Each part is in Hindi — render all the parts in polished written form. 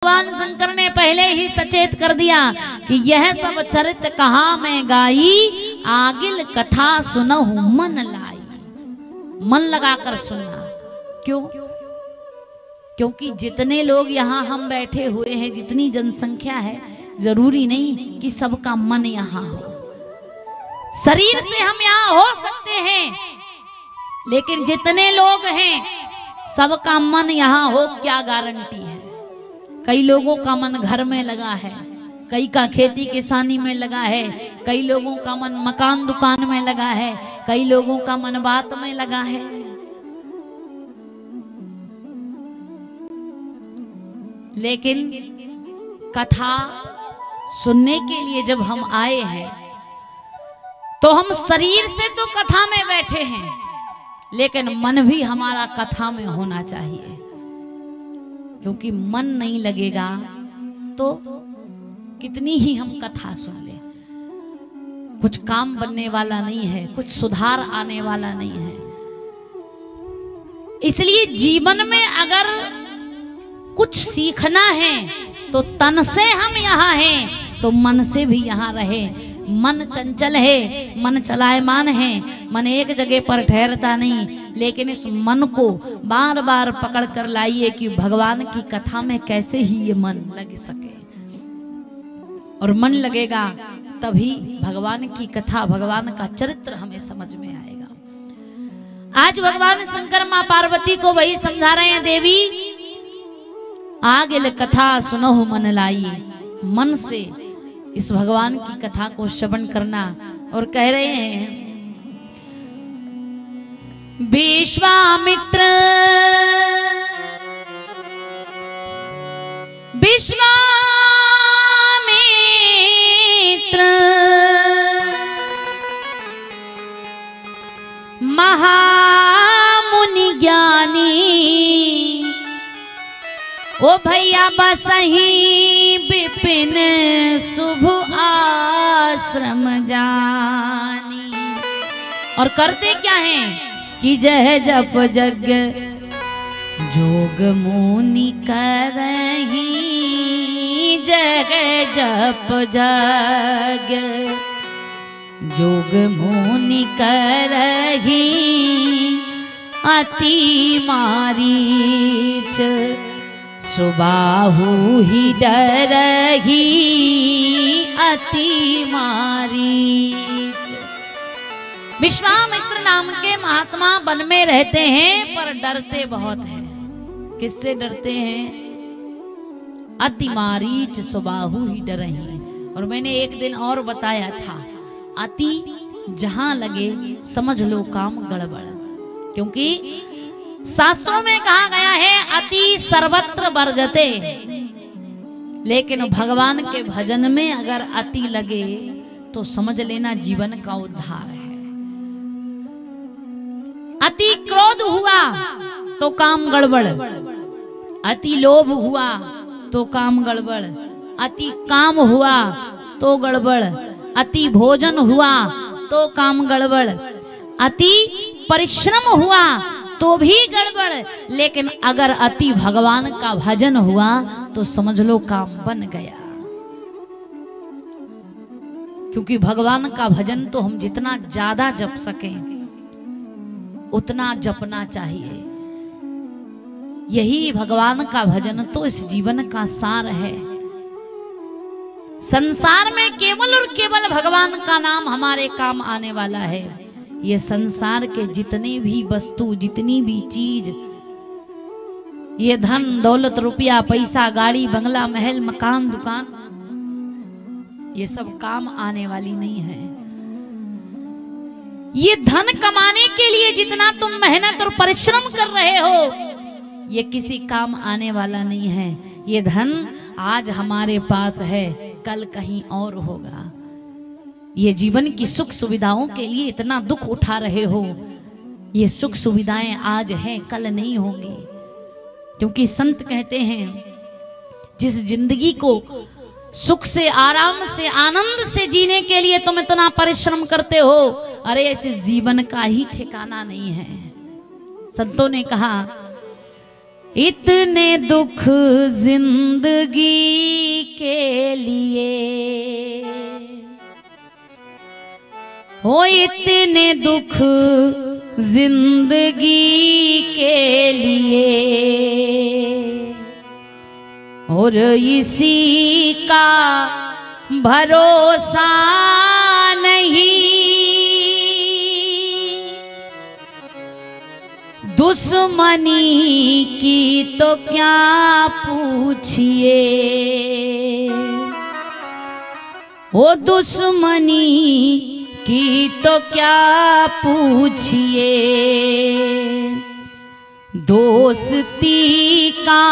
भगवान शंकर ने पहले ही सचेत कर दिया कि यह सब चरित्र कहा मैं गाई, आगिल कथा सुनहु मन लाई। मन लगाकर सुनना। क्यों? क्योंकि जितने लोग यहाँ हम बैठे हुए हैं, जितनी जनसंख्या है, जरूरी नहीं कि सबका मन यहाँ हो। शरीर से हम यहाँ हो सकते हैं, लेकिन जितने लोग हैं सबका मन यहाँ हो, क्या गारंटी है? कई लोगों का मन घर में लगा है, कई का खेती किसानी में लगा है, कई लोगों का मन मकान दुकान में लगा है, कई लोगों का मन बात में लगा है। लेकिन कथा सुनने के लिए जब हम आए हैं तो हम शरीर से तो कथा में बैठे हैं, लेकिन मन भी हमारा कथा में होना चाहिए। क्योंकि मन नहीं लगेगा तो कितनी ही हम कथा सुन ले, कुछ काम बनने वाला नहीं है, कुछ सुधार आने वाला नहीं है। इसलिए जीवन में अगर कुछ सीखना है तो तन से हम यहाँ हैं, तो मन से भी यहाँ रहे। मन चंचल है, मन चलायमान है, मन एक जगह पर ठहरता नहीं, लेकिन इस मन को बार बार पकड़ कर लाइए कि भगवान की कथा में कैसे ही ये मन लग सके। और मन लगेगा तभी भगवान की कथा, भगवान का चरित्र हमें समझ में आएगा। आज भगवान शंकर मां पार्वती को वही समझा रहे हैं, देवी आगिल कथा सुनहु मन लाई। मन से इस भगवान की कथा को श्रवण करना। और कह रहे हैं, विश्वामित्र महामुनि ज्ञानी, ओ भैया बसही विपिन शुभ आश्रम जानी। और करते क्या हैं कि जय जप जग जोग मुनि करही, जय जप जग जोग मुनि करही, अति मारीच सुबाहु ही डरही, अति मारीच। विश्वामित्र नाम के महात्मा वन में रहते हैं, पर डरते बहुत हैं। किससे डरते हैं? अति मारीच सुबाहु ही डरही। और मैंने एक दिन और बताया था, अति जहां लगे समझ लो काम गड़बड़। क्योंकि शास्त्रों में कहा गया है अति सर्वत्र वर्जते, लेकिन भगवान के भजन में अगर अति लगे तो समझ लेना जीवन का उद्धार है। अति क्रोध हुआ तो काम गड़बड़, अति लोभ हुआ तो काम गड़बड़, अति काम हुआ तो गड़बड़, अति भोजन हुआ तो काम गड़बड़, अति परिश्रम हुआ तो भी गड़बड़। लेकिन अगर अति भगवान का भजन हुआ तो समझ लो काम बन गया। क्योंकि भगवान का भजन तो हम जितना ज्यादा जप सकें उतना जपना चाहिए। यही भगवान का भजन तो इस जीवन का सार है। संसार में केवल और केवल भगवान का नाम हमारे काम आने वाला है। ये संसार के जितने भी वस्तु, जितनी भी चीज, ये धन दौलत रुपया पैसा गाड़ी बंगला महल मकान दुकान, ये सब काम आने वाली नहीं है। ये धन कमाने के लिए जितना तुम मेहनत और परिश्रम कर रहे हो, ये किसी काम आने वाला नहीं है। ये धन आज हमारे पास है, कल कहीं और होगा। ये जीवन की सुख सुविधाओं के लिए इतना दुख उठा रहे हो, ये सुख सुविधाएं आज हैं, कल नहीं होंगी। क्योंकि संत कहते हैं, जिस जिंदगी को सुख से, आराम से, आनंद से जीने के लिए तुम इतना परिश्रम करते हो, अरे ऐसे जीवन का ही ठिकाना नहीं है। संतों ने कहा इतने दुख जिंदगी के लिए, हो इतने दुख जिंदगी के लिए, और इसी का भरोसा नहीं, दुश्मनी की तो क्या पूछिए, वो दुश्मनी की तो क्या पूछिए, दोस्ती का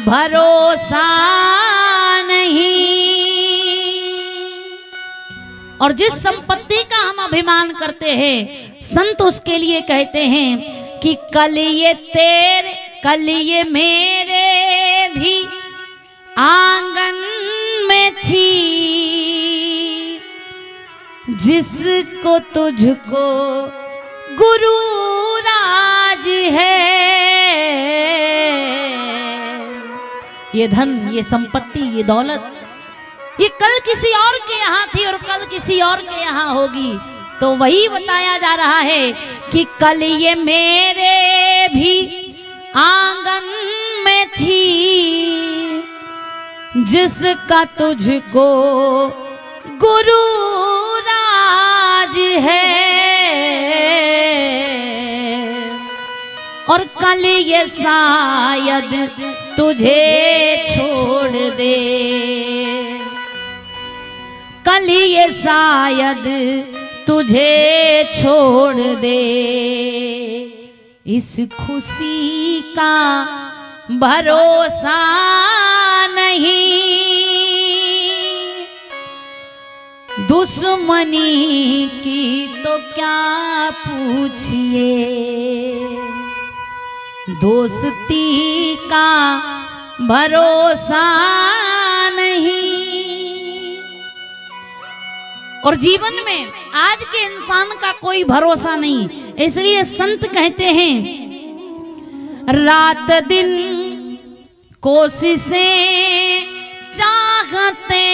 भरोसा नहीं। और जिस संपत्ति का हम अभिमान करते हैं, संत उसके लिए कहते हैं कि कल ये तेरे कल ये मेरे भी आंगन में थी, जिसको तुझको गुरु राज है। ये धन, ये संपत्ति, ये दौलत, ये कल किसी और के यहाँ थी और कल किसी और के यहाँ होगी। तो वही बताया जा रहा है कि कल ये मेरे भी आंगन में थी, जिसका तुझको गुरु राज है, और कल ये शायद तुझे छोड़ दे, कल ये शायद तुझे छोड़ दे, इस खुशी का भरोसा नहीं, दुश्मनी की तो क्या पूछिए, दोस्ती का भरोसा नहीं। और जीवन में आज के इंसान का कोई भरोसा नहीं, इसलिए संत कहते हैं रात दिन कोशिशें चाहते,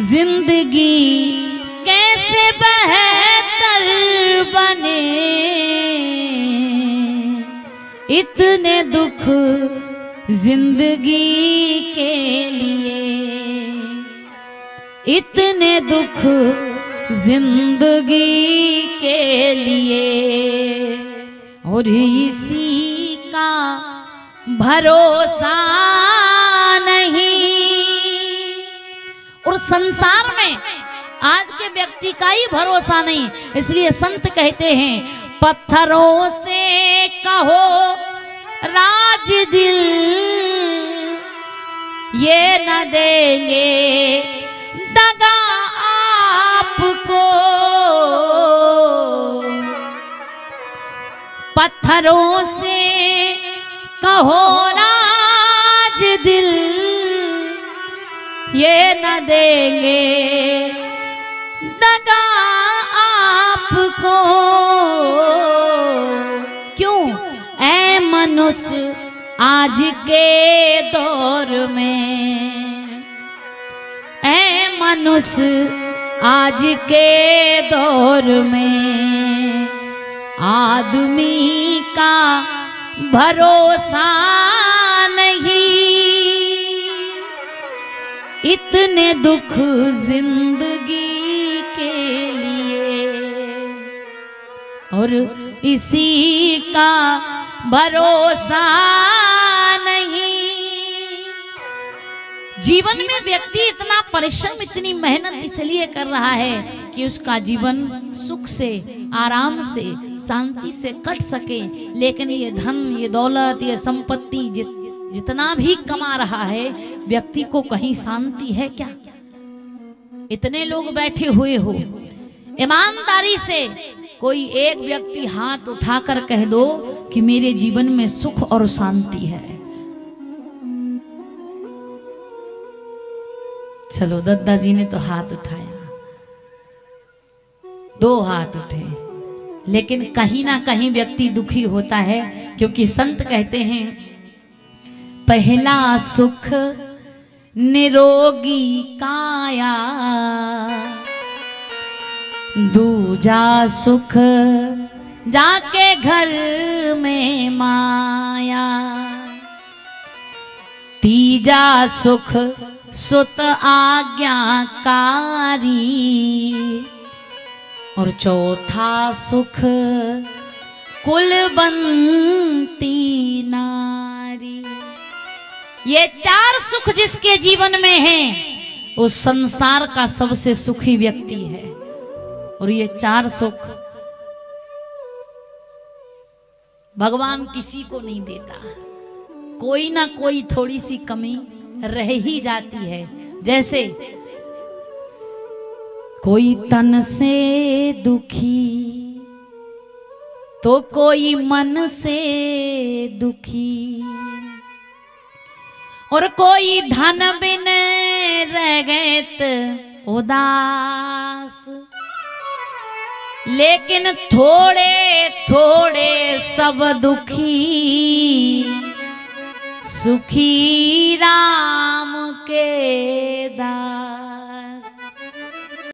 जिंदगी कैसे बेहतर बने, इतने दुख जिंदगी के लिए, इतने दुख जिंदगी के लिए, और इसी का भरोसा नहीं। और संसार में आज के व्यक्ति का ही भरोसा नहीं, इसलिए संत कहते हैं पत्थरों से कहो राज दिल, ये न देंगे दगा आपको, पत्थरों से कहो राज दिल, ये न देंगे दगा आपको। क्यों? ऐ मनुष्य आज के दौर में, ऐ मनुष्य आज के दौर में, आदमी का भरोसा नहीं, इतने दुख जिंदगी के लिए, और इसी का भरोसा नहीं। जीवन में व्यक्ति इतना परिश्रम, इतनी मेहनत इसलिए कर रहा है कि उसका जीवन सुख से, आराम से, शांति से कट सके। लेकिन ये धन, ये दौलत, ये संपत्ति जितना भी कमा रहा है, व्यक्ति को कहीं शांति है क्या? इतने लोग बैठे हुए हो, ईमानदारी से कोई एक व्यक्ति हाथ उठाकर कह दो कि मेरे जीवन में सुख और शांति है। चलो, दद्दा जी ने तो हाथ उठाया, 2 हाथ उठे, लेकिन कहीं ना कहीं व्यक्ति दुखी होता है, क्योंकि संत कहते हैं पहला सुख निरोगी काया, दूजा सुख जाके घर में माया, तीजा सुख सुत आज्ञाकारी, और चौथा सुख कुलवंती नारी। ये 4 सुख जिसके जीवन में है वो संसार का सबसे सुखी व्यक्ति है। और ये 4 सुख भगवान किसी को नहीं देता, कोई ना कोई थोड़ी सी कमी रह ही जाती है। जैसे कोई तन से दुखी तो कोई मन से दुखी, और कोई धन बिन रह गए उदास, लेकिन थोड़े थोड़े सब दुखी, सुखी राम के दास।